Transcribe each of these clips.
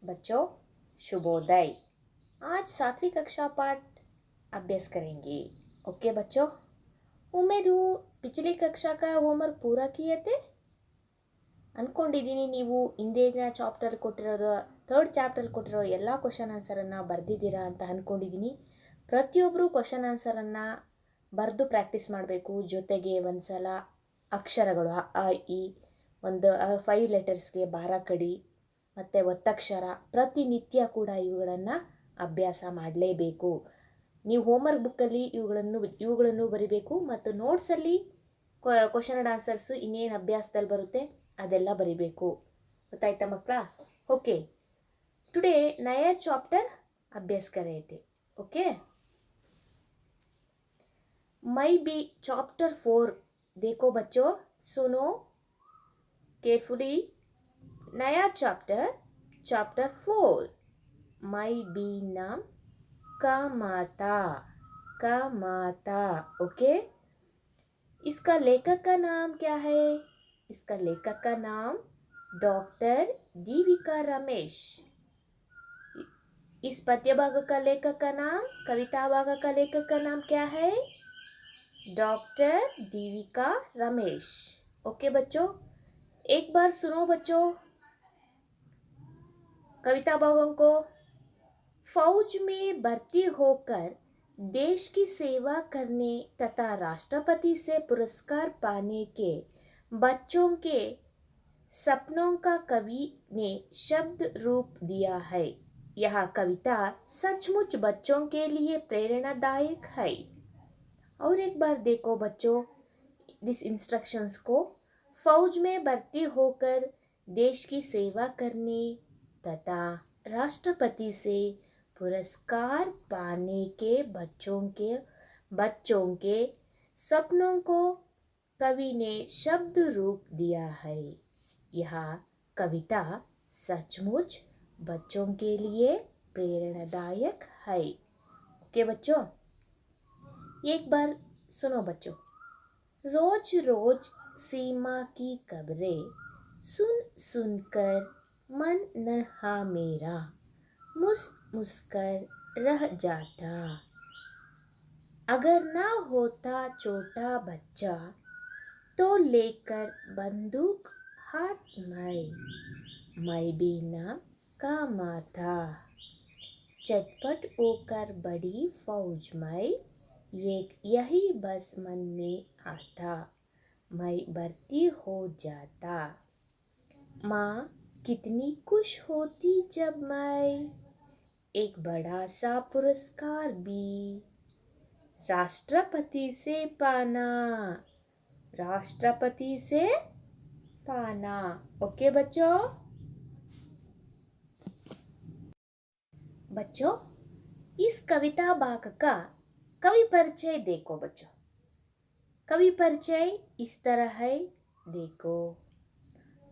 बच्चों शुभोदय। आज 7वीं कक्षा पाठ अभ्यास करेंगे। ओके बच्चों, उम्मीद हूँ पिछली कक्षा का होमवर्क पूरा किए थे ಅಂದ್ಕೊಂಡಿದ್ದೀನಿ। ನೀವು ಹಿಂದಿನ ಚಾಪ್ಟರ್ ಕೊಟ್ಟಿರೋದು ಥರ್ಡ್ ಚಾಪ್ಟರ್ ಕೊಟ್ಟಿರೋ ಎಲ್ಲ ಕ್ವಶನ್ ಆನ್ಸರನ್ನು ಬರೆದಿದ್ದೀರಾ ಅಂತ ಅಂದ್ಕೊಂಡಿದ್ದೀನಿ। ಪ್ರತಿಯೊಬ್ಬರು ಕ್ವಶನ್ ಆನ್ಸರನ್ನು ಬರೆದು ಪ್ರಾಕ್ಟೀಸ್ ಮಾಡಬೇಕು। ಜೊತೆಗೆ ಒಂದು ಸಲ ಅಕ್ಷರಗಳು ಅ ಇ ಒಂದು 5 ಲೆಟರ್ಸ್ಗೆ ಬಾರ ಕಡಿ ಮತ್ತು ಒತ್ತಕ್ಷರ ಪ್ರತಿನಿತ್ಯ ಕೂಡ ಇವುಗಳನ್ನು ಅಭ್ಯಾಸ ಮಾಡಲೇಬೇಕು। ನೀವು ಹೋಮ್ವರ್ಕ್ ಬುಕ್ಕಲ್ಲಿ ಇವುಗಳನ್ನು ಬರಿಬೇಕು ಮತ್ತು ನೋಟ್ಸಲ್ಲಿ ಕ್ವಶನ್ ಆ್ಯಂಡ್ ಆನ್ಸರ್ಸು ಇನ್ನೇನು ಅಭ್ಯಾಸದಲ್ಲಿ ಬರುತ್ತೆ ಅದೆಲ್ಲ ಬರಿಬೇಕು। ಗೊತ್ತಾಯ್ತಾ ಮಕ್ಕಳ? ओके, टुडे नया चैप्टर अभ्यास कर रहे थे। ओके, मैं भी चैप्टर 4 देखो बच्चों, सुनो केयरफुली। नया चैप्टर 4 मैं भी नाम का माता। ओके, इसका लेखक का नाम क्या है? इसका लेखक का नाम डॉक्टर दीविका रमेश। इस पद्य भाग का लेखक का नाम, कविता भाग का लेखक का नाम क्या है? डॉक्टर दीविका रमेश। ओके बच्चों, एक बार सुनो बच्चों कविता भागों को। फौज में भर्ती होकर देश की सेवा करने तथा राष्ट्रपति से पुरस्कार पाने के बच्चों के सपनों का कवि ने शब्द रूप दिया है। यह कविता सचमुच बच्चों के लिए प्रेरणादायक है। और एक बार देखो बच्चों दिस इंस्ट्रक्शंस को। फौज में भर्ती होकर देश की सेवा करने तथा राष्ट्रपति से पुरस्कार पाने के बच्चों के सपनों को कवि ने शब्द रूप दिया है। यह कविता सचमुच बच्चों के लिए प्रेरणादायक है। ओके बच्चों, एक बार सुनो बच्चों। रोज रोज सीमा की खबरें सुन सुनकर मन नहा मेरा मुस्कर रह जाता। अगर ना होता छोटा बच्चा तो लेकर बंदूक हाथ मैं भी नाम का माता। चटपट होकर बड़ी फौज में यही बस मन में आता। मैं भर्ती हो जाता। माँ कितनी खुश होती जब मैं एक बड़ा सा पुरस्कार भी राष्ट्रपति से पाना। ओके बच्चों, इस कविता भाग का कवि परिचय देखो बच्चों। कवि परिचय इस तरह है, देखो।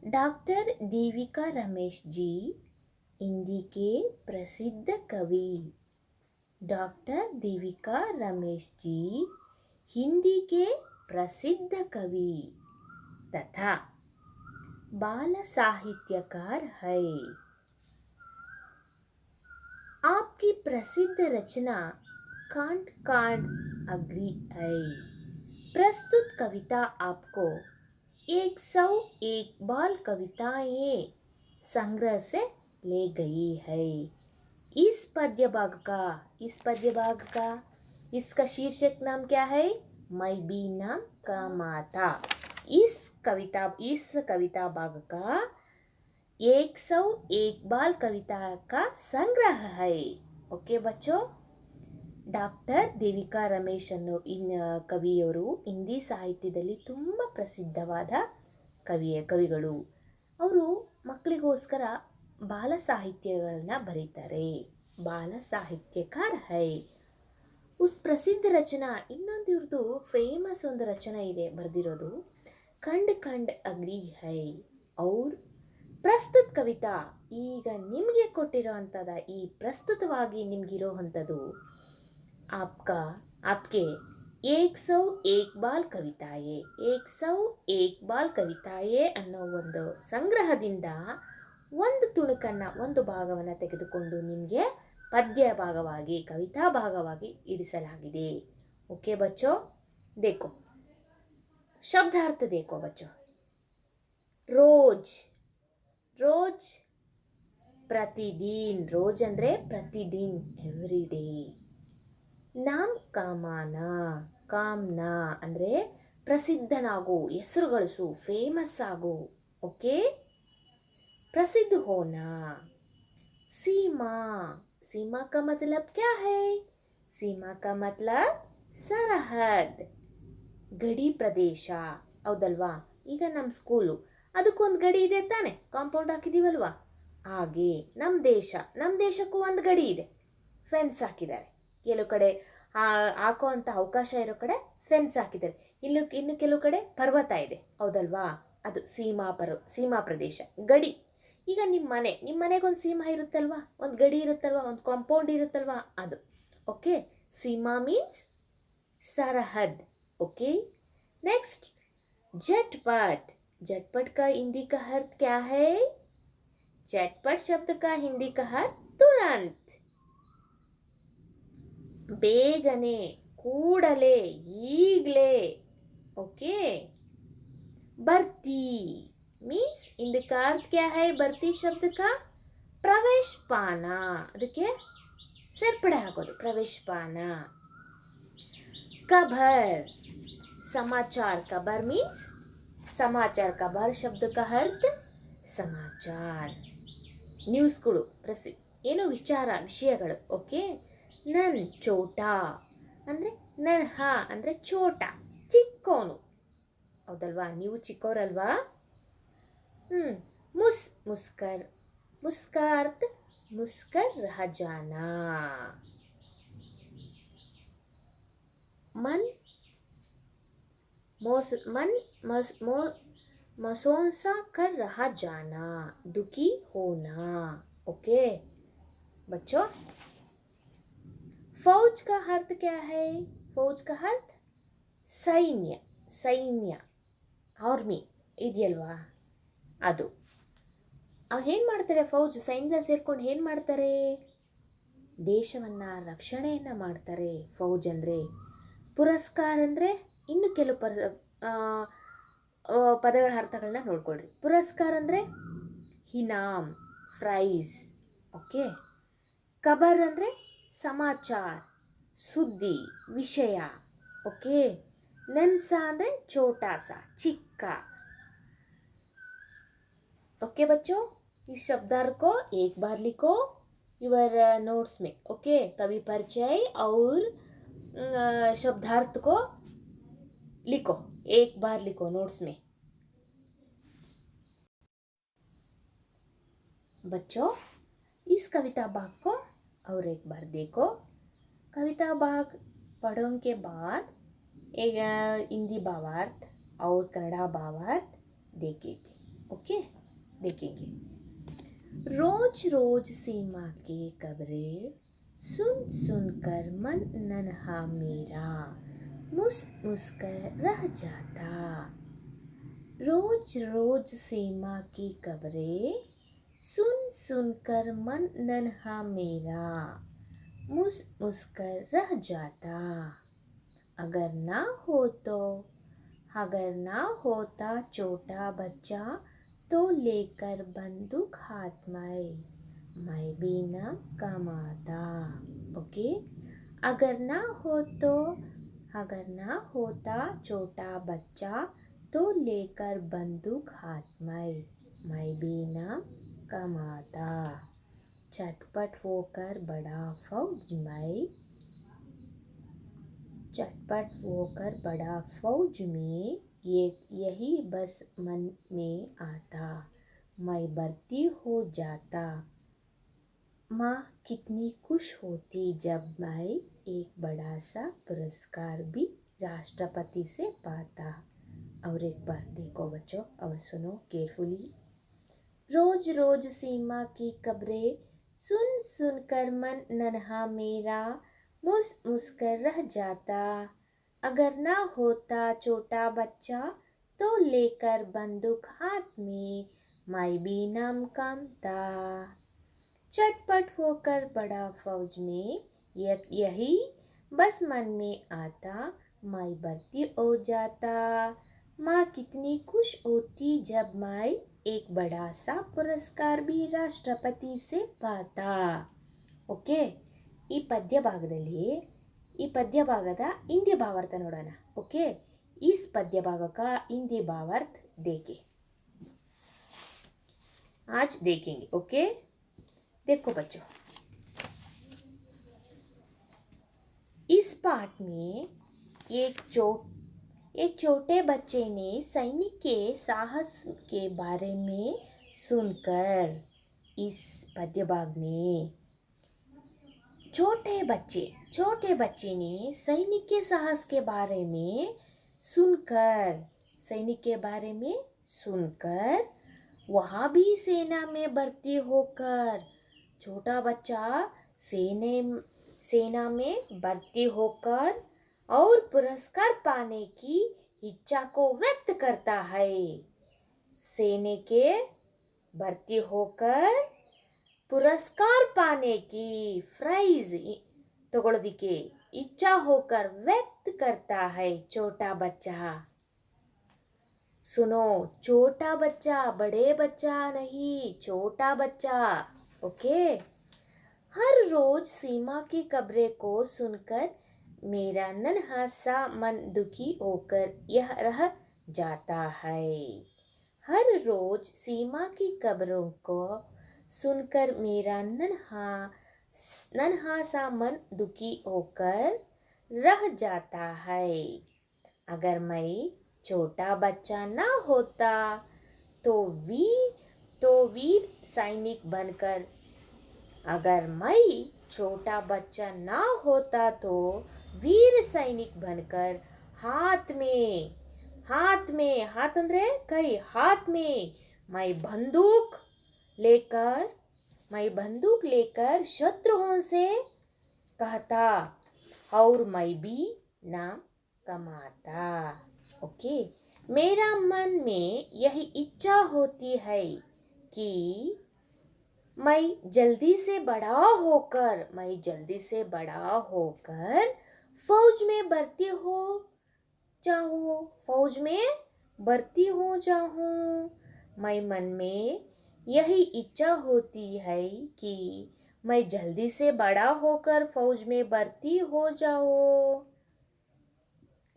डॉक्टर दीविका रमेश जी हिंदी के प्रसिद्ध कवि। डॉक्टर दीविका रमेश जी हिंदी के प्रसिद्ध कवि तथा बाल साहित्यकार है। आपकी प्रसिद्ध रचना कांड कांड अग्री है। प्रस्तुत कविता आपको 101 बाल कविताएं संग्रह से ले गई है। इस पद्य भाग का इसका शीर्षक नाम क्या है? मैं भी नाम का माता। इस कविता भाग का 101 बाल कविता का संग्रह है। ओके बच्चों, ಡಾಕ್ಟರ್ ದೇವಿಕಾ ರಮೇಶ್ ಅನ್ನೋ ಕವಿಯವರು ಹಿಂದಿ ಸಾಹಿತ್ಯದಲ್ಲಿ ತುಂಬ ಪ್ರಸಿದ್ಧವಾದ ಕವಿಗಳು। ಅವರು ಮಕ್ಕಳಿಗೋಸ್ಕರ ಬಾಲ ಸಾಹಿತ್ಯಗಳನ್ನ ಬರೀತಾರೆ। ಬಾಲ ಸಾಹಿತ್ಯಕಾರ ಹೈ। ಉಸ್ ಪ್ರಸಿದ್ಧ ರಚನಾ, ಇನ್ನೊಂದು ಇವ್ರದ್ದು ಫೇಮಸ್ ಒಂದು ರಚನೆ ಇದೆ ಬರೆದಿರೋದು, ಖಂಡ್ ಖಂಡ್ ಅಗ್ಲಿ ಹೈ। ಅವ್ರ ಪ್ರಸ್ತುತ ಕವಿತಾ ಈಗ ನಿಮಗೆ ಕೊಟ್ಟಿರೋ ಅಂಥದ್ದು, ಈ ಪ್ರಸ್ತುತವಾಗಿ ನಿಮಗಿರೋ ಅಂಥದ್ದು आपके 101 ಬಾಲ್ ಕವಿತಾಯೇ ಅನ್ನೋ ಒಂದು ಸಂಗ್ರಹದಿಂದ ಒಂದು ತುಣುಕನ್ನು, ಒಂದು ಭಾಗವನ್ನು ತೆಗೆದುಕೊಂಡು ನಿಮಗೆ ಪದ್ಯ ಭಾಗವಾಗಿ, ಕವಿತಾ ಭಾಗವಾಗಿ ಇರಿಸಲಾಗಿದೆ. ओके बच्चों, देखो शब्दार्थ देखो बच्चों. रोज, रोज प्रतिदिन, रोज ಅಂದರೆ ಪ್ರತಿದಿನ್, ಎವ್ರಿ ಡೇ. ನಾಮ್ ಕಾಮಾನ, ಕಾಮ್ನಾ ಅಂದರೆ ಪ್ರಸಿದ್ಧನಾಗು, ಹೆಸರು ಗಳಿಸು, ಫೇಮಸ್ ಆಗು. ಓಕೆ, प्रसिद्ध होना. सीमा, सीमा का मतलब क्या है? सीमा का मतलब सरहद, ಗಡಿ ಪ್ರದೇಶ. ಹೌದಲ್ವಾ? ಈಗ ನಮ್ಮ ಸ್ಕೂಲು ಅದಕ್ಕೊಂದು ಗಡಿ ಇದೆ ತಾನೆ, ಕಾಂಪೌಂಡ್ ಹಾಕಿದ್ದೀವಲ್ವಾ? ಹಾಗೆ ನಮ್ಮ ದೇಶಕ್ಕೂ ಒಂದು ಗಡಿ ಇದೆ, ಫೆನ್ಸ್ ಹಾಕಿದ್ದಾರೆ. ಕೆಲವು ಕಡೆ ಹಾಕೋ ಅಂಥ ಅವಕಾಶ ಇರೋ ಕಡೆ ಫೆನ್ಸ್ ಹಾಕಿದ್ದಾರೆ. ಇನ್ನು ಕೆಲವು ಕಡೆ ಪರ್ವತ ಇದೆ, ಹೌದಲ್ವಾ? ಅದು ಸೀಮಾ ಪ್ರದೇಶ, ಗಡಿ. ಈಗ ನಿಮ್ಮ ಮನೆಗೊಂದು ಸೀಮಾ ಇರುತ್ತಲ್ವಾ, ಒಂದು ಗಡಿ ಇರುತ್ತಲ್ವಾ, ಒಂದು ಕಾಂಪೌಂಡ್ ಇರುತ್ತಲ್ವಾ, ಅದು. ಓಕೆ, सीमा मीन्स सरहद. ओके, नेक्स्ट झटपट. झटपट का हिंदी का अर्थ क्या है? झटपट शब्द का हिंदी का अर्थ तुरंत, ಬೇಗನೆ, ಕೂಡಲೇ, ಈಗಲೇ. ಓಕೆ, ಬರ್ತಿ मीन्स हिंदी का अर्थ क्या है? ಬರ್ತಿ ಶಬ್ದ का ಪ್ರವೇಶ ಪಾನ, ಅದಕ್ಕೆ ಸೇರ್ಪಡೆ ಹಾಕೋದು, ಪ್ರವೇಶ ಪಾನ. खबर, समाचार. खबर मीन्स समाचार. खबर शब्द का अर्थ समाचार, ನ್ಯೂಸ್ಗಳು, ಏನು ವಿಷಯಗಳು. ಓಕೆ, ನನ್ ಚೋಟ ಅಂದರೆ ಅಂದರೆ ಚೋಟ, ಚಿಕ್ಕೋನು. ಹೌದಲ್ವಾ? ನೀವು ಚಿಕ್ಕೋರಲ್ವಾ? ಮುಸ್ಕರ್, ಮುಸ್ಕಾರ್ತ್ ಮುಸ್ಕರ್ ರಹ ಜಾನಾ. मसोंसा कर रहा जाना, दुखी होना. ओके बच्चों, फौज का अर्थ क्या है? फौज का अर्थ ಸೈನ್ಯ, ಆರ್ಮಿ ಇದೆಯಲ್ವಾ, ಅದು. ಏನು ಮಾಡ್ತಾರೆ ಫೌಜ್? ಸೈನ್ಯದಲ್ಲಿ ಸೇರ್ಕೊಂಡು ಏನು ಮಾಡ್ತಾರೆ? ದೇಶವನ್ನು ರಕ್ಷಣೆಯನ್ನು ಮಾಡ್ತಾರೆ ಫೌಜ್ ಅಂದರೆ. ಪುರಸ್ಕಾರ ಅಂದರೆ ಇನ್ನು ಕೆಲವು ಪದಗಳ ಅರ್ಥಗಳನ್ನ ನೋಡ್ಕೊಳ್ರಿ. ಪುರಸ್ಕಾರ ಅಂದರೆ ಇನಾಮ್, ಪ್ರೈಸ್. ಓಕೆ, ಖಬರ್ ಅಂದರೆ ಸಮಾಚಾರ, ಸುದ್ದಿ, ವಿಷಯ. ಓಕೆ, ನನ್ಸ ಅಂದರೆ छोटा सा, ಚಿಕ್ಕ. ओके बच्चों, इस शब्दार्थ को एक बार लिखो यूर नोट्स में. ओके, कवि परिचय और शब्दार्थ को लिखो, एक बार लिखो नोट्स में. बच्चों, इस कविता भाग को और एक बार देखो. कविता भाग पढ़ने के बाद एक हिंदी भावार्थ और कन्नड़ा भावार्थ देखे थे. ओके, देखेंगे. रोज रोज सीमा की खबरें सुन सुनकर मन नन्हा मेरा मुस्कर रह जाता. रोज रोज सीमा की खबरें सुन सुनकर मन नन्हा मेरा मुस्कर रह जाता. अगर ना होता छोटा बच्चा तो लेकर बंदूक हाथ में मैं भी न कमाता. ओके, अगर ना होता छोटा बच्चा तो लेकर बंदूक हाथ में मैं भी न कमाता. चटपट होकर बड़ा फौज में यही बस मन में आता. मैं भर्ती हो जाता. माँ कितनी खुश होती जब मैं एक बड़ा सा पुरस्कार भी राष्ट्रपति से पाता. और एक बार देखो बच्चों और सुनो केयरफुली. रोज रोज सीमा की खबरें सुन सुनकर मन नन्हा मेरा मुस्कर रह जाता. अगर ना होता छोटा बच्चा तो लेकर बंदूक हाथ में मैं भी नाम काम था। चटपट होकर बड़ा फौज में यही बस मन में आता, मैं भर्ती हो जाता। माँ कितनी खुश होती जब मैं एक बड़ा सा पुरस्कार भी राष्ट्रपति से पाता. ಓಕೆ, ಈ ಪದ್ಯ ಭಾಗದಲ್ಲಿ ಈ ಪದ್ಯ ಭಾಗದ ಹಿಂದಿ ಭಾವಾರ್ಥ ನೋಡೋಣ. ಓಕೆ, इस पद्य भाग का हिंदी भावार्थ देखें. आज देखेंगे. ओके, देखो बच्चों, इस पाठ में एक छोटे बच्चे ने सैनिक के साहस के बारे में सुनकर, इस पद्य भाग में छोटे बच्चे ने सैनिक के साहस के बारे में सुनकर वहाँ भी सेना में भर्ती होकर, छोटा बच्चा सेना में भर्ती होकर और पुरस्कार पाने की इच्छा को व्यक्त करता है. सेना के भर्ती होकर पुरस्कार पाने की प्राइज तಗೊಳ್ಳೋದಿಕ್ಕೆ इच्छा होकर व्यक्त करता है छोटा बच्चा. सुनो, छोटा बच्चा, बड़े बच्चा नहीं, छोटा बच्चा. ओके, हर रोज सीमा की खबरें को सुनकर मेरा नन्हा सा मन दुखी होकर यह रह जाता है. हर रोज सीमा की खबरों को सुनकर मेरा नन्हा सा मन दुखी होकर रह जाता है. अगर मैं छोटा बच्चा ना होता तो वीर सैनिक बनकर, अगर मैं छोटा बच्चा ना होता तो वीर सैनिक बनकर हाथ ಅಂದ್ರೆ ಕೈ, हाथ में मैं बंदूक लेकर शत्रुओं से कहता और मैं भी नाम कमाता. ओके, मेरा मन में यही इच्छा होती है कि मैं जल्दी से बड़ा होकर फौज में भर्ती हो जाऊं. मैं मन में यही इच्छा होती है कि मैं जल्दी से बड़ा होकर फौज में भर्ती हो जाऊं.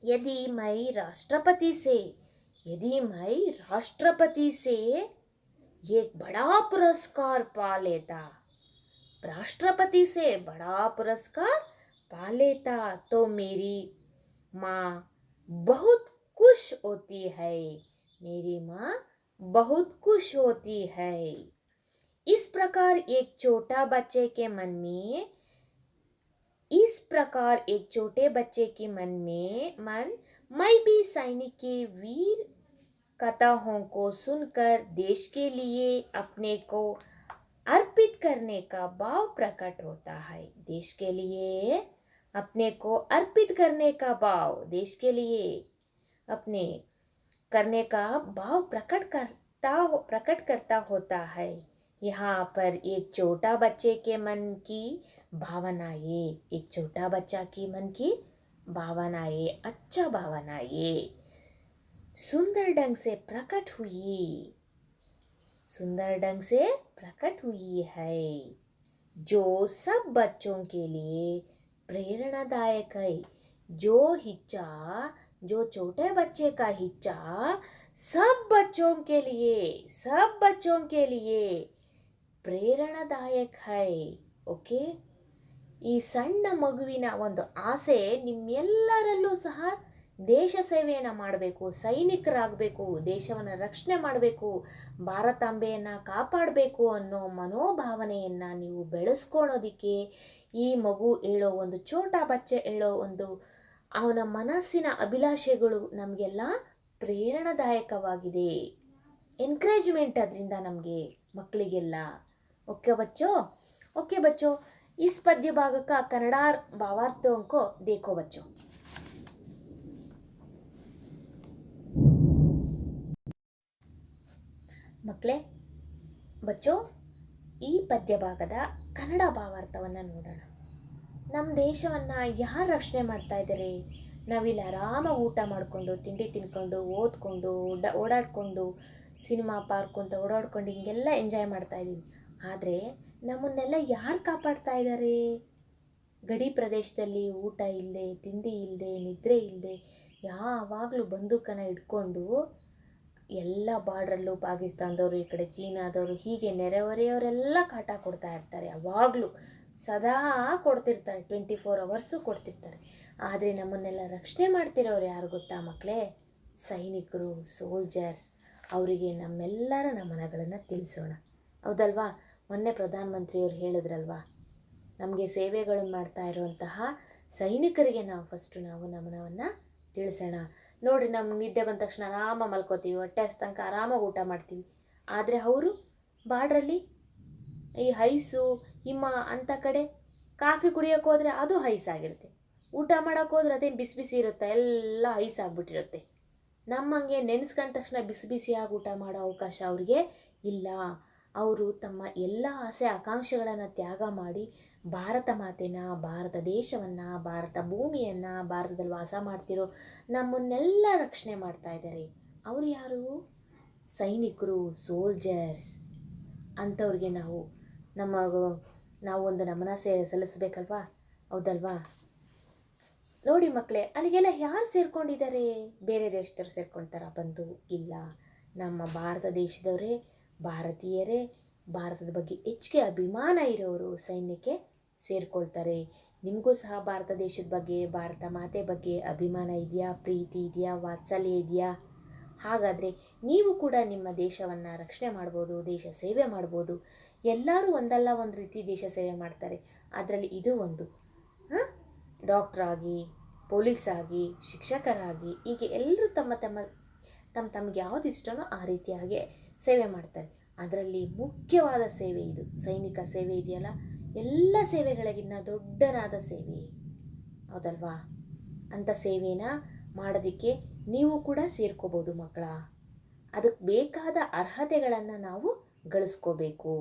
यदि मैं राष्ट्रपति से एक बड़ा पुरस्कार पा लेता तो मेरी माँ बहुत खुश होती है. इस प्रकार एक छोटे बच्चे के मन में मैं भी सैनिक के वीर कथाओं को सुनकर देश के लिए अपने को अर्पित करने का भाव प्रकट होता है. देश के लिए अपने को अर्पित करने का भाव, देश के लिए अपने करने का भाव प्रकट करता होता है. यहाँ पर एक छोटा बच्चे के मन की भावनाएं, अच्छा भावनाएं सुंदर ढंग से प्रकट हुई है, जो सब बच्चों के लिए प्रेरणादायक है. जो छोटे बच्चे का हिच्चा सब बच्चों के लिए ಪ್ರೇರಣಾದಾಯಕ है. ಓಕೆ, ಈ ಸಣ್ಣ ಮಗುವಿನ ಒಂದು ಆಸೆ ನಿಮ್ಮೆಲ್ಲರಲ್ಲೂ ಸಹ ದೇಶ ಸೇವೆಯನ್ನು ಮಾಡಬೇಕು, ಸೈನಿಕರಾಗಬೇಕು, ದೇಶವನ್ನು ರಕ್ಷಣೆ ಮಾಡಬೇಕು, ಭಾರತಾಂಬೆಯನ್ನು ಕಾಪಾಡಬೇಕು ಅನ್ನೋ ಮನೋಭಾವನೆಯನ್ನು ನೀವು ಬೆಳೆಸ್ಕೊಳ್ಳೋದಕ್ಕೆ ಈ ಮಗು ಹೇಳೋ ಒಂದು ಛೋಟಾ ಬಚ್ಚೆ ಹೇಳೋ ಒಂದು ಅವನ ಮನಸ್ಸಿನ ಅಭಿಲಾಷೆಗಳು ನಮಗೆಲ್ಲ ಪ್ರೇರಣಾದಾಯಕವಾಗಿದೆ. ಎನ್ಕರೇಜ್ಮೆಂಟ್ ಅದರಿಂದ ನಮಗೆ ಮಕ್ಕಳಿಗೆಲ್ಲ. ओके बच्चों, इस पद्य भाग का कन्नड़ भावार्थों को देखो बच्चों. ಮಕ್ಕಳೇ, ಬಚ್ಚೋ, ಈ ಪದ್ಯ ಭಾಗದ ಕನ್ನಡ ಭಾವಾರ್ಥವನ್ನು ನೋಡೋಣ. ನಮ್ಮ ದೇಶವನ್ನು ಯಾರು ರಕ್ಷಣೆ ಮಾಡ್ತಾ ಇದ್ದಾರೆ? ನಾವಿಲ್ಲಿ ಆರಾಮಾಗಿ ಊಟ ಮಾಡಿಕೊಂಡು, ತಿಂಡಿ ತಿನ್ಕೊಂಡು, ಓದ್ಕೊಂಡು, ಓಡಾಡಿಕೊಂಡು, ಸಿನಿಮಾ ಪಾರ್ಕ್ ಅಂತ ಓಡಾಡ್ಕೊಂಡು ಹಿಂಗೆಲ್ಲ ಎಂಜಾಯ್ ಮಾಡ್ತಾಯಿದ್ದೀವಿ. ಆದರೆ ನಮ್ಮನ್ನೆಲ್ಲ ಯಾರು ಕಾಪಾಡ್ತಾ ಇದ್ದಾರೆ? ಗಡಿ ಪ್ರದೇಶದಲ್ಲಿ ಊಟ ಇಲ್ಲದೆ, ತಿಂಡಿ ಇಲ್ಲದೆ, ನಿದ್ರೆ ಇಲ್ಲದೆ, ಯಾವಾಗಲೂ ಬಂದೂಕನ್ನು ಇಟ್ಕೊಂಡು ಎಲ್ಲ ಬಾರ್ಡ್ರಲ್ಲೂ ಪಾಕಿಸ್ತಾನದವರು, ಈ ಕಡೆ ಚೀನಾದವರು, ಹೀಗೆ ನೆರೆಹೊರೆಯವರೆಲ್ಲ ಕಾಟ ಕೊಡ್ತಾ ಇರ್ತಾರೆ. ಯಾವಾಗಲೂ ಸದಾ ಕೊಡ್ತಿರ್ತಾರೆ, 24 ಅವರ್ಸು ಕೊಡ್ತಿರ್ತಾರೆ. ಆದರೆ ನಮ್ಮನ್ನೆಲ್ಲ ರಕ್ಷಣೆ ಮಾಡ್ತಿರೋರು ಯಾರು ಗೊತ್ತಾ ಮಕ್ಕಳೇ? ಸೈನಿಕರು, ಸೋಲ್ಜರ್ಸ್. ಅವರಿಗೆ ನಮ್ಮೆಲ್ಲರ ನಮನಗಳನ್ನು ತಿಳಿಸೋಣ, ಹೌದಲ್ವಾ? ಮೊನ್ನೆ ಪ್ರಧಾನಮಂತ್ರಿಯವರು ಹೇಳಿದ್ರಲ್ವಾ, ನಮಗೆ ಸೇವೆಗಳನ್ನು ಮಾಡ್ತಾ ಇರುವಂತಹ ಸೈನಿಕರಿಗೆ ನಾವು ನಮನವನ್ನು ತಿಳಿಸೋಣ. ನೋಡಿ, ನಮ್ಮ ನಿದ್ದೆ ಬಂದ ತಕ್ಷಣ ಆರಾಮ ಮಲ್ಕೋತೀವಿ, ಹೊಟ್ಟೆ ಹಸ್ತಂಕ ಆರಾಮಾಗಿ ಊಟ ಮಾಡ್ತೀವಿ. ಆದರೆ ಅವರು ಬಾರ್ಡ್ರಲ್ಲಿ ಈ ಐಸು, ಹಿಮ ಅಂಥ ಕಡೆ ಕಾಫಿ ಕುಡಿಯೋಕೆ ಹೋದರೆ ಅದು ಐಸಾಗಿರುತ್ತೆ. ಊಟ ಮಾಡೋಕೆ ಹೋದ್ರೆ ಅದೇನು ಬಿಸಿ ಬಿಸಿ ಇರುತ್ತೆ, ಎಲ್ಲ ಐಸ್ ಆಗಿಬಿಟ್ಟಿರುತ್ತೆ. ನಮ್ಮಂಗೆ ನೆನೆಸ್ಕೊಂಡ ತಕ್ಷಣ ಬಿಸಿ ಬಿಸಿಯಾಗಿ ಊಟ ಮಾಡೋ ಅವಕಾಶ ಅವ್ರಿಗೆ ಇಲ್ಲ. ಅವರು ತಮ್ಮ ಎಲ್ಲ ಆಸೆ ಆಕಾಂಕ್ಷೆಗಳನ್ನು ತ್ಯಾಗ ಮಾಡಿ ಭಾರತ ಮಾತೆನ, ಭಾರತ ದೇಶವನ್ನು, ಭಾರತ ಭೂಮಿಯನ್ನು, ಭಾರತದಲ್ಲಿ ವಾಸ ಮಾಡ್ತಿರೋ ನಮ್ಮನ್ನೆಲ್ಲ ರಕ್ಷಣೆ ಮಾಡ್ತಾ ಇದ್ದಾರೆ. ಅವರು ಯಾರು? ಸೈನಿಕರು, ಸೋಲ್ಜರ್ಸ್. ಅಂಥವ್ರಿಗೆ ನಾವು ಒಂದು ನಮನ ಸಲ್ಲಿಸ್ಬೇಕಲ್ವಾ, ಹೌದಲ್ವಾ? ನೋಡಿ ಮಕ್ಕಳೇ, ಅಲ್ಲಿಗೆಲ್ಲ ಯಾರು ಸೇರ್ಕೊಂಡಿದ್ದಾರೆ? ಬೇರೆ ದೇಶದವ್ರು ಸೇರ್ಕೊಳ್ತಾರ ಬಂದು? ಇಲ್ಲ, ನಮ್ಮ ಭಾರತ ದೇಶದವರೇ, ಭಾರತೀಯರೇ, ಭಾರತದ ಬಗ್ಗೆ ಹೆಚ್ಚಿಗೆ ಅಭಿಮಾನ ಇರೋರು ಸೈನ್ಯಕ್ಕೆ ಸೇರ್ಕೊಳ್ತಾರೆ. ನಿಮಗೂ ಸಹ ಭಾರತ ದೇಶದ ಬಗ್ಗೆ, ಭಾರತ ಮಾತೆ ಬಗ್ಗೆ ಅಭಿಮಾನ ಇದೆಯಾ? ಪ್ರೀತಿ ಇದೆಯಾ? ವಾತ್ಸಲ್ಯ ಇದೆಯಾ? ಹಾಗಾದರೆ ನೀವು ಕೂಡ ನಿಮ್ಮ ದೇಶವನ್ನು ರಕ್ಷಣೆ ಮಾಡ್ಬೋದು, ದೇಶ ಸೇವೆ ಮಾಡ್ಬೋದು. ಎಲ್ಲರೂ ಒಂದಲ್ಲ ಒಂದು ರೀತಿ ದೇಶ ಸೇವೆ ಮಾಡ್ತಾರೆ. ಅದರಲ್ಲಿ ಇದು ಒಂದು. ಡಾಕ್ಟ್ರಾಗಿ, ಪೊಲೀಸಾಗಿ, ಶಿಕ್ಷಕರಾಗಿ, ಹೀಗೆ ಎಲ್ಲರೂ ತಮಗೆ ಯಾವುದು ಇಷ್ಟನೋ ಆ ರೀತಿಯಾಗಿ ಸೇವೆ ಮಾಡ್ತಾರೆ. ಅದರಲ್ಲಿ ಮುಖ್ಯವಾದ ಸೇವೆ ಇದು ಸೈನಿಕ ಸೇವೆ ಇದೆಯಲ್ಲ, ಎಲ್ಲ ಸೇವೆಗಳಿಗಿನ್ನ ದೊಡ್ಡನಾದ ಸೇವೆ, ಹೌದಲ್ವಾ? ಅಂಥ ಸೇವೆನ ಮಾಡೋದಕ್ಕೆ ನೀವು ಕೂಡ ಸೇರ್ಕೋಬೋದು ಮಕ್ಕಳ. ಅದಕ್ಕೆ ಬೇಕಾದ ಅರ್ಹತೆಗಳನ್ನು ನಾವು ಗಳಿಸ್ಕೋಬೇಕು.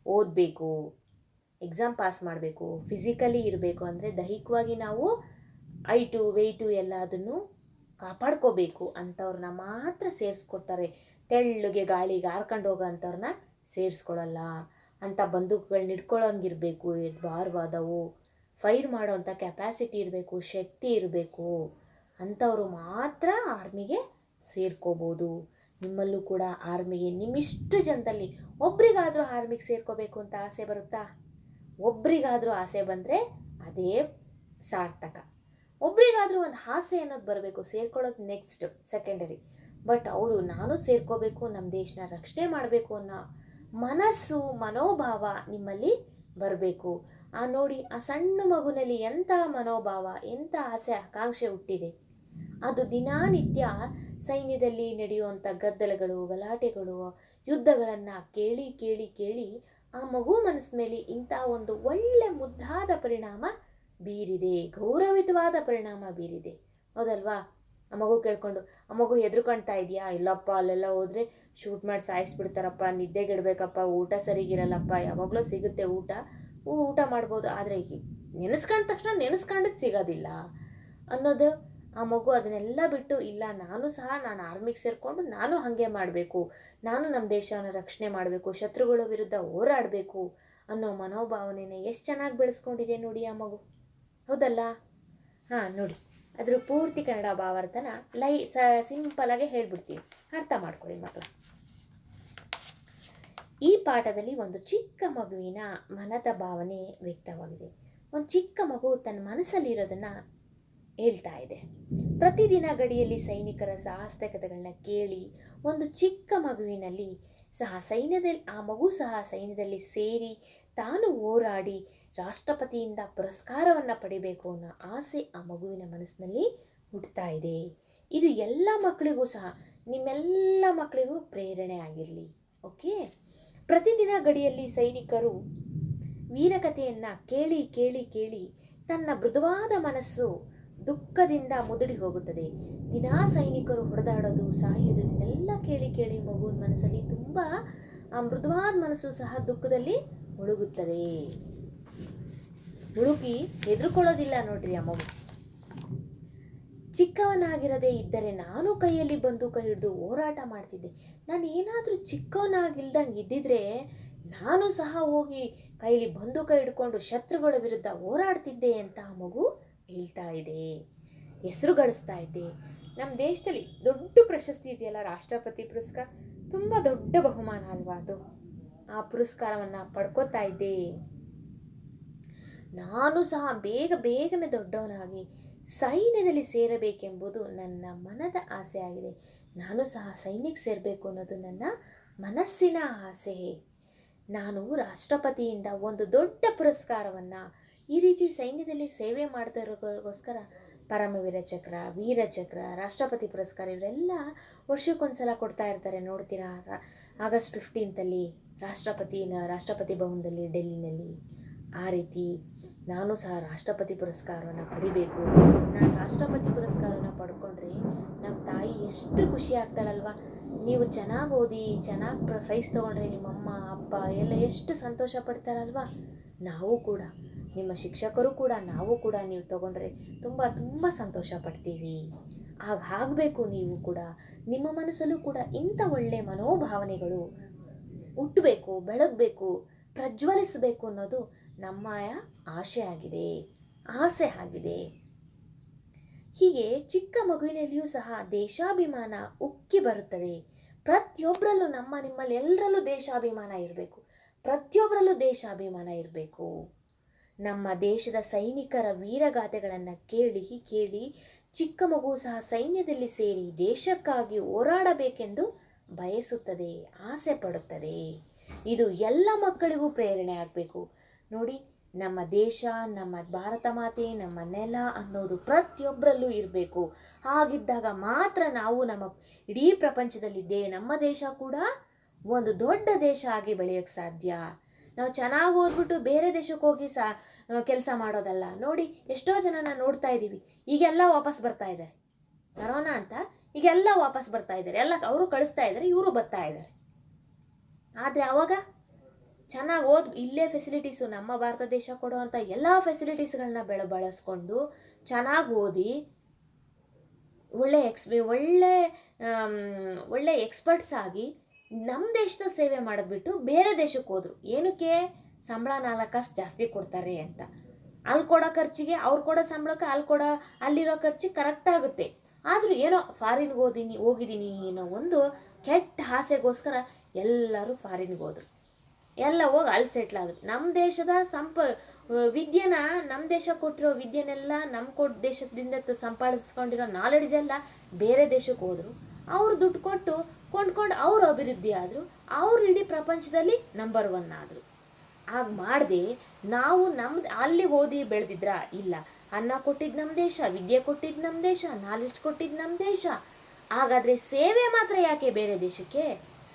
ಓದಬೇಕು, ಎಕ್ಸಾಮ್ ಪಾಸ್ ಮಾಡಬೇಕು, ಫಿಸಿಕಲಿ ಇರಬೇಕು, ಅಂದರೆ ದೈಹಿಕವಾಗಿ ನಾವು ಹೈಟು ವೆಯ್ಟು ಎಲ್ಲ ಅದನ್ನು ಕಾಪಾಡ್ಕೋಬೇಕು. ಅಂಥವ್ರನ್ನ ಮಾತ್ರ ಸೇರಿಸ್ಕೊಡ್ತಾರೆ. ತೆಳ್ಳಗೆ ಗಾಳಿಗೆ ಹಾರ್ಕೊಂಡು ಹೋಗೋ ಅಂಥವ್ರನ್ನ ಸೇರಿಸ್ಕೊಳ್ಳಲ್ಲ. ಅಂಥ ಬಂದೂಕುಗಳನ್ನ ಇಟ್ಕೊಳ್ಳೋಂಗಿರಬೇಕು, ಭಾರವಾದವು, ಫೈರ್ ಮಾಡೋವಂಥ ಕೆಪಾಸಿಟಿ ಇರಬೇಕು, ಶಕ್ತಿ ಇರಬೇಕು. ಅಂಥವರು ಮಾತ್ರ ಆರ್ಮಿಗೆ ಸೇರ್ಕೋಬೋದು. ನಿಮ್ಮಲ್ಲೂ ಕೂಡ ಆರ್ಮಿಗೆ ನಿಮ್ಮಿಷ್ಟು ಜನದಲ್ಲಿ ಒಬ್ರಿಗಾದರೂ ಆರ್ಮಿಗೆ ಸೇರ್ಕೋಬೇಕು ಅಂತ ಆಸೆ ಬರುತ್ತಾ? ಒಬ್ರಿಗಾದರೂ ಆಸೆ ಬಂದರೆ ಅದೇ ಸಾರ್ಥಕ. ಒಬ್ರಿಗಾದರೂ ಒಂದು ಆಸೆ ಅನ್ನೋದು ಬರಬೇಕು, ಸೇರ್ಕೊಳ್ಳೋದು ನೆಕ್ಸ್ಟ್ ಸೆಕೆಂಡರಿ. ಬಟ್ ಅವರು ನಾನು ಸೇರ್ಕೋಬೇಕು, ನಮ್ಮ ದೇಶನ ರಕ್ಷಣೆ ಮಾಡಬೇಕು ಅನ್ನೋ ಮನಸ್ಸು, ಮನೋಭಾವ ನಿಮ್ಮಲ್ಲಿ ಬರಬೇಕು. ನೋಡಿ, ಆ ಸಣ್ಣ ಮಗುನಲ್ಲಿ ಎಂಥ ಮನೋಭಾವ, ಎಂಥ ಆಸೆ ಆಕಾಂಕ್ಷೆ ಹುಟ್ಟಿದೆ. ಅದು ದಿನನಿತ್ಯ ಸೈನ್ಯದಲ್ಲಿ ನಡೆಯುವಂಥ ಗದ್ದಲಗಳು, ಗಲಾಟೆಗಳು, ಯುದ್ಧಗಳನ್ನು ಕೇಳಿ ಕೇಳಿ ಕೇಳಿ ಆ ಮಗು ಮನಸ್ಸಿನ ಮೇಲೆ ಇಂಥ ಒಂದು ಒಳ್ಳೆ ಮುದ್ದಾದ ಪರಿಣಾಮ ಬೀರಿದೆ, ಗೌರವಿತವಾದ ಪರಿಣಾಮ ಬೀರಿದೆ, ಹೌದಲ್ವಾ? ಆ ಮಗು ಕೇಳ್ಕೊಂಡು, ಆ ಮಗು ಹೆದರ್ಕೊಳ್ತಾ ಇದೆಯಾ? ಇಲ್ಲಪ್ಪ, ಅಲ್ಲೆಲ್ಲ ಹೋದರೆ ಶೂಟ್ ಮಾಡಿ ಸಾಯಿಸ್ಬಿಡ್ತಾರಪ್ಪ, ನಿದ್ದೆಗೆಡಬೇಕಪ್ಪ, ಊಟ ಸರಿಗಿರಲ್ಲಪ್ಪ, ಯಾವಾಗಲೂ ಸಿಗುತ್ತೆ ಊಟ ಮಾಡ್ಬೋದು, ಆದರೆ ನೆನೆಸ್ಕೊಂಡ ತಕ್ಷಣ ನೆನೆಸ್ಕೊಂಡದ್ದು ಸಿಗೋದಿಲ್ಲ ಅನ್ನೋದು. ಆ ಮಗು ಅದನ್ನೆಲ್ಲ ಬಿಟ್ಟು, ಇಲ್ಲ ನಾನು ಆರ್ಮಿಗೆ ಸೇರಿಕೊಂಡು ನಾನು ಹಾಗೆ ಮಾಡಬೇಕು, ನಾನು ನಮ್ಮ ದೇಶವನ್ನು ರಕ್ಷಣೆ ಮಾಡಬೇಕು, ಶತ್ರುಗಳ ವಿರುದ್ಧ ಹೋರಾಡಬೇಕು ಅನ್ನೋ ಮನೋಭಾವನೆಯನ್ನು ಎಷ್ಟು ಚೆನ್ನಾಗಿ ಬೆಳೆಸ್ಕೊಂಡಿದೆ ನೋಡಿ ಆ ಮಗು, ಹೌದಲ್ಲ? ನೋಡಿ, ಅದ್ರ ಪೂರ್ತಿ ಕನ್ನಡ ಭಾವಾರ್ಥನ ಸಿಂಪಲಾಗೆ ಹೇಳ್ಬಿಡ್ತೀವಿ, ಅರ್ಥ ಮಾಡ್ಕೊಳ್ಳಿ ಮಕ್ಕಳು. ಈ ಪಾಠದಲ್ಲಿ ಒಂದು ಚಿಕ್ಕ ಮಗುವಿನ ಮನದ ಭಾವನೆ ವ್ಯಕ್ತವಾಗಿದೆ. ಒಂದು ಚಿಕ್ಕ ಮಗು ತನ್ನ ಮನಸ್ಸಲ್ಲಿರೋದನ್ನು ಹೇಳ್ತಾ ಇದೆ. ಪ್ರತಿದಿನ ಗಡಿಯಲ್ಲಿ ಸೈನಿಕರ ಸಾಹಸಗಳನ್ನ ಕೇಳಿ ಒಂದು ಚಿಕ್ಕ ಮಗುವಿನಲ್ಲಿ ಆ ಮಗು ಸಹ ಸೈನ್ಯದಲ್ಲಿ ಸೇರಿ ತಾನು ಹೋರಾಡಿ ರಾಷ್ಟ್ರಪತಿಯಿಂದ ಪುರಸ್ಕಾರವನ್ನು ಪಡಿಬೇಕು ಅನ್ನೋ ಆಸೆ ಆ ಮಗುವಿನ ಮನಸ್ಸಿನಲ್ಲಿ ಹುಟ್ಟುತ್ತಾ ಇದೆ. ಇದು ಎಲ್ಲ ಮಕ್ಕಳಿಗೂ ಸಹ, ನಿಮ್ಮೆಲ್ಲ ಮಕ್ಕಳಿಗೂ ಪ್ರೇರಣೆ ಆಗಿರಲಿ. ಓಕೆ, ಪ್ರತಿದಿನ ಗಡಿಯಲ್ಲಿ ಸೈನಿಕರು ವೀರಕಥೆಯನ್ನು ಕೇಳಿ ಕೇಳಿ ಕೇಳಿ ತನ್ನ ಮೃದುವಾದ ಮನಸ್ಸು ದುಃಖದಿಂದ ಮುದುಡಿ ಹೋಗುತ್ತದೆ. ದಿನಾ ಸೈನಿಕರು ಹೊಡೆದಾಡೋದು, ಸಾಯೋದು, ಇದನ್ನೆಲ್ಲ ಕೇಳಿ ಕೇಳಿ ಮಗುವಿನ ಮನಸ್ಸಲ್ಲಿ ತುಂಬ ಆ ಮೃದುವಾದ ಮನಸ್ಸು ಸಹ ದುಃಖದಲ್ಲಿ ಮುಳುಗುತ್ತದೆ. ಮುಳುಗಿ ಹೆದರ್ಕೊಳ್ಳೋದಿಲ್ಲ ನೋಡ್ರಿ ಆ ಮಗು. ಚಿಕ್ಕವನಾಗಿರದೇ ಇದ್ದರೆ ನಾನು ಕೈಯಲ್ಲಿ ಬಂದೂಕ ಹಿಡಿದು ಹೋರಾಟ ಮಾಡ್ತಿದ್ದೆ. ನಾನು ಏನಾದರೂ ಚಿಕ್ಕವನಾಗಿಲ್ದಂಗೆ ಇದ್ದಿದ್ರೆ ನಾನು ಸಹ ಹೋಗಿ ಕೈಲಿ ಬಂದೂಕ ಹಿಡ್ಕೊಂಡು ಶತ್ರುಗಳ ವಿರುದ್ಧ ಹೋರಾಡ್ತಿದ್ದೆ ಅಂತ ಆ ಮಗು ಹೇಳ್ತಾ ಇದೆ. ಹೆಸರು ಗಳಿಸ್ತಾ ಇದ್ದೆ. ನಮ್ಮ ದೇಶದಲ್ಲಿ ದೊಡ್ಡ ಪ್ರಶಸ್ತಿ ಇದೆಯಲ್ಲ, ರಾಷ್ಟ್ರಪತಿ ಪುರಸ್ಕಾರ, ತುಂಬ ದೊಡ್ಡ ಬಹುಮಾನ ಅಲ್ವಾ ಅದು. ಆ ಪುರಸ್ಕಾರವನ್ನು ಪಡ್ಕೋತಾ ಇದ್ದೆ. ನಾನು ಸಹ ಬೇಗನೆ ದೊಡ್ಡವನಾಗಿ ಸೈನ್ಯದಲ್ಲಿ ಸೇರಬೇಕೆಂಬುದು ನನ್ನ ಮನದ ಆಸೆ ಆಗಿದೆ. ನಾನು ಸಹ ಸೈನ್ಯಕ್ಕೆ ಸೇರಬೇಕು ಅನ್ನೋದು ನನ್ನ ಮನಸ್ಸಿನ ಆಸೆ. ನಾನು ರಾಷ್ಟ್ರಪತಿಯಿಂದ ಒಂದು ದೊಡ್ಡ ಪುರಸ್ಕಾರವನ್ನು ಈ ರೀತಿ ಸೈನ್ಯದಲ್ಲಿ ಸೇವೆ ಮಾಡ್ತಾ ಇರೋಗೋಸ್ಕರ ಪರಮವೀರ ಚಕ್ರ, ವೀರ ಚಕ್ರ, ರಾಷ್ಟ್ರಪತಿ ಪುರಸ್ಕಾರ ಇವರೆಲ್ಲ ವರ್ಷಕ್ಕೊಂದ್ಸಲ ಕೊಡ್ತಾ ಇರ್ತಾರೆ. ನೋಡ್ತೀರಾ, ಆಗಸ್ಟ್ 15 ರಾಷ್ಟ್ರಪತಿ ಭವನದಲ್ಲಿ ಡೆಲ್ಲಿನಲ್ಲಿ. ಆ ರೀತಿ ನಾನು ಸಹ ರಾಷ್ಟ್ರಪತಿ ಪುರಸ್ಕಾರವನ್ನು ಪಡಿಬೇಕು. ನಾನು ರಾಷ್ಟ್ರಪತಿ ಪುರಸ್ಕಾರವನ್ನು ಪಡ್ಕೊಂಡ್ರೆ ನಮ್ಮ ತಾಯಿ ಎಷ್ಟು ಖುಷಿ ಆಗ್ತಾಳಲ್ವ. ನೀವು ಚೆನ್ನಾಗಿ ಓದಿ ಚೆನ್ನಾಗಿ ಪ್ರೈಸ್ ತೊಗೊಂಡ್ರೆ ನಿಮ್ಮಮ್ಮ ಅಪ್ಪ ಎಲ್ಲ ಎಷ್ಟು ಸಂತೋಷ ಪಡ್ತಾರಲ್ವ. ನಾವು ಕೂಡ, ನಿಮ್ಮ ಶಿಕ್ಷಕರು ಕೂಡ, ನಾವು ಕೂಡ ನೀವು ತೊಗೊಂಡ್ರೆ ತುಂಬ ಸಂತೋಷ ಪಡ್ತೀವಿ. ಆಗಬೇಕು. ನೀವು ಕೂಡ ನಿಮ್ಮ ಮನಸ್ಸಲ್ಲೂ ಕೂಡ ಇಂಥ ಒಳ್ಳೆಯ ಮನೋಭಾವನೆಗಳು ಹುಟ್ಟಬೇಕು, ಬೆಳಗಬೇಕು, ಪ್ರಜ್ವಲಿಸಬೇಕು ಅನ್ನೋದು ನಮ್ಮ ಆಸೆ ಆಗಿದೆ. ಹೀಗೆ ಚಿಕ್ಕ ಮಗುವಿನಲ್ಲಿಯೂ ಸಹ ದೇಶಾಭಿಮಾನ ಉಕ್ಕಿ ಬರುತ್ತದೆ. ಪ್ರತಿಯೊಬ್ಬರಲ್ಲೂ ನಿಮ್ಮಲ್ಲಿ ಎಲ್ಲರಲ್ಲೂ ದೇಶಾಭಿಮಾನ ಇರಬೇಕು. ಪ್ರತಿಯೊಬ್ಬರಲ್ಲೂ ದೇಶಾಭಿಮಾನ ಇರಬೇಕು. ನಮ್ಮ ದೇಶದ ಸೈನಿಕರ ವೀರಗಾಥೆಗಳನ್ನು ಕೇಳಿ ಚಿಕ್ಕ ಮಗು ಸಹ ಸೈನ್ಯದಲ್ಲಿ ಸೇರಿ ದೇಶಕ್ಕಾಗಿ ಹೋರಾಡಬೇಕೆಂದು ಬಯಸುತ್ತದೆ, ಆಸೆ ಪಡುತ್ತದೆ. ಇದು ಎಲ್ಲ ಮಕ್ಕಳಿಗೂ ಪ್ರೇರಣೆ ಆಗಬೇಕು. ನೋಡಿ, ನಮ್ಮ ದೇಶ, ನಮ್ಮ ಭಾರತ ಮಾತೆ, ನಮ್ಮ ನೆಲ ಅನ್ನೋದು ಪ್ರತಿಯೊಬ್ಬರಲ್ಲೂ ಇರಬೇಕು. ಹಾಗಿದ್ದಾಗ ಮಾತ್ರ ನಾವು ನಮ್ಮ ಇಡೀ ಪ್ರಪಂಚದಲ್ಲಿದ್ದೇ ನಮ್ಮ ದೇಶ ಕೂಡ ಒಂದು ದೊಡ್ಡ ದೇಶ ಆಗಿ ಬೆಳೆಯೋಕ್ಕೆ ಸಾಧ್ಯ. ನಾವು ಚೆನ್ನಾಗಿ ಓದ್ಬಿಟ್ಟು ಬೇರೆ ದೇಶಕ್ಕೆ ಹೋಗಿ ಕೆಲಸ ಮಾಡೋದಲ್ಲ. ನೋಡಿ, ಎಷ್ಟೋ ಜನನ ನೋಡ್ತಾ ಇದ್ದೀವಿ, ಈಗೆಲ್ಲ ವಾಪಸ್ ಬರ್ತಾ ಇದ್ದಾರೆ. ಕರೋನಾ ಅಂತ ಈಗೆಲ್ಲ ವಾಪಸ್ ಬರ್ತಾ ಇದ್ದಾರೆ. ಎಲ್ಲ ಅವರು ಕಳಿಸ್ತಾ ಇದ್ದಾರೆ, ಇವರು ಬರ್ತಾ ಇದ್ದಾರೆ. ಆದರೆ ಆವಾಗ ಚೆನ್ನಾಗಿ ಇಲ್ಲೇ ಫೆಸಿಲಿಟೀಸು, ನಮ್ಮ ಭಾರತ ದೇಶ ಕೊಡುವಂಥ ಎಲ್ಲ ಫೆಸಿಲಿಟೀಸ್ಗಳನ್ನ ಬಳಸ್ಕೊಂಡು ಚೆನ್ನಾಗಿ ಓದಿ ಒಳ್ಳೆ ಎಕ್ಸ್ಪರ್ಟ್ಸ್ ಆಗಿ ನಮ್ಮ ದೇಶದ ಸೇವೆ ಮಾಡಿದ್ಬಿಟ್ಟು ಬೇರೆ ದೇಶಕ್ಕೆ ಹೋದರು. ಏನಕ್ಕೆ? ಸಂಬಳ 4 ಕಾಸು ಜಾಸ್ತಿ ಕೊಡ್ತಾರೆ ಅಂತ. ಅಲ್ಲಿ ಕೊಡೋ ಖರ್ಚಿಗೆ ಅವ್ರು ಕೊಡೋ ಸಂಬಳಕ್ಕೆ ಅಲ್ಲಿರೋ ಖರ್ಚಿಗೆ ಕರೆಕ್ಟ್ ಆಗುತ್ತೆ. ಆದರೂ ಏನೋ ಫಾರಿನ್ಗೆ ಹೋಗಿದ್ದೀನಿ ಅನ್ನೋ ಒಂದು ಕೆಟ್ಟ ಆಸೆಗೋಸ್ಕರ ಎಲ್ಲರೂ ಫಾರಿನ್ಗೆ ಹೋದರು. ಎಲ್ಲ ಹೋಗಿ ಅಲ್ಲಿ ಸೆಟ್ಲ್ ಆದರು. ನಮ್ಮ ದೇಶದ ವಿದ್ಯೆನ, ನಮ್ಮ ದೇಶ ಕೊಟ್ಟಿರೋ ವಿದ್ಯೆನೆಲ್ಲ ನಮ್ಮ ದೇಶದಿಂದ ಸಂಪಾದಿಸ್ಕೊಂಡಿರೋ ನಾಲೆಡ್ಜ್ ಎಲ್ಲ ಬೇರೆ ದೇಶಕ್ಕೆ ಹೋದರು. ಅವರು ದುಡ್ಡು ಕೊಟ್ಟು ಕೊಂಡ್ಕೊಂಡು ಅವರು ಅಭಿವೃದ್ಧಿ ಆದರು. ಅವರು ಇಡೀ ಪ್ರಪಂಚದಲ್ಲಿ ನಂಬರ್ 1 ಆದರು. ಹಾಗೆ ಮಾಡದೆ ನಾವು ಅಲ್ಲಿ ಓದಿ ಬೆಳೆದಿದ್ರ? ಇಲ್ಲ. ಅನ್ನ ಕೊಟ್ಟಿದ್ದು ನಮ್ಮ ದೇಶ, ವಿದ್ಯೆ ಕೊಟ್ಟಿದ್ದು ನಮ್ಮ ದೇಶ, ನಾಲೆಡ್ಜ್ ಕೊಟ್ಟಿದ್ದು ನಮ್ಮ ದೇಶ. ಹಾಗಾದರೆ ಸೇವೆ ಮಾತ್ರ ಯಾಕೆ ಬೇರೆ ದೇಶಕ್ಕೆ?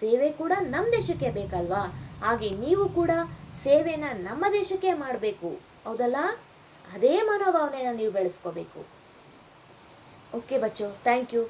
ಸೇವೆ ಕೂಡ ನಮ್ಮ ದೇಶಕ್ಕೆ ಬೇಕಲ್ವಾ? ಹಾಗೆ ನೀವು ಕೂಡ ಸೇವೆನ ನಮ್ಮ ದೇಶಕ್ಕೆ ಮಾಡಬೇಕು, ಹೌದಲ್ಲ? ಅದೇ ಮನೋಭಾವನೆನ ನೀವು ಬೆಳೆಸ್ಕೋಬೇಕು. ಓಕೆ ಬಚ್ಚೋ, ಥ್ಯಾಂಕ್ ಯು.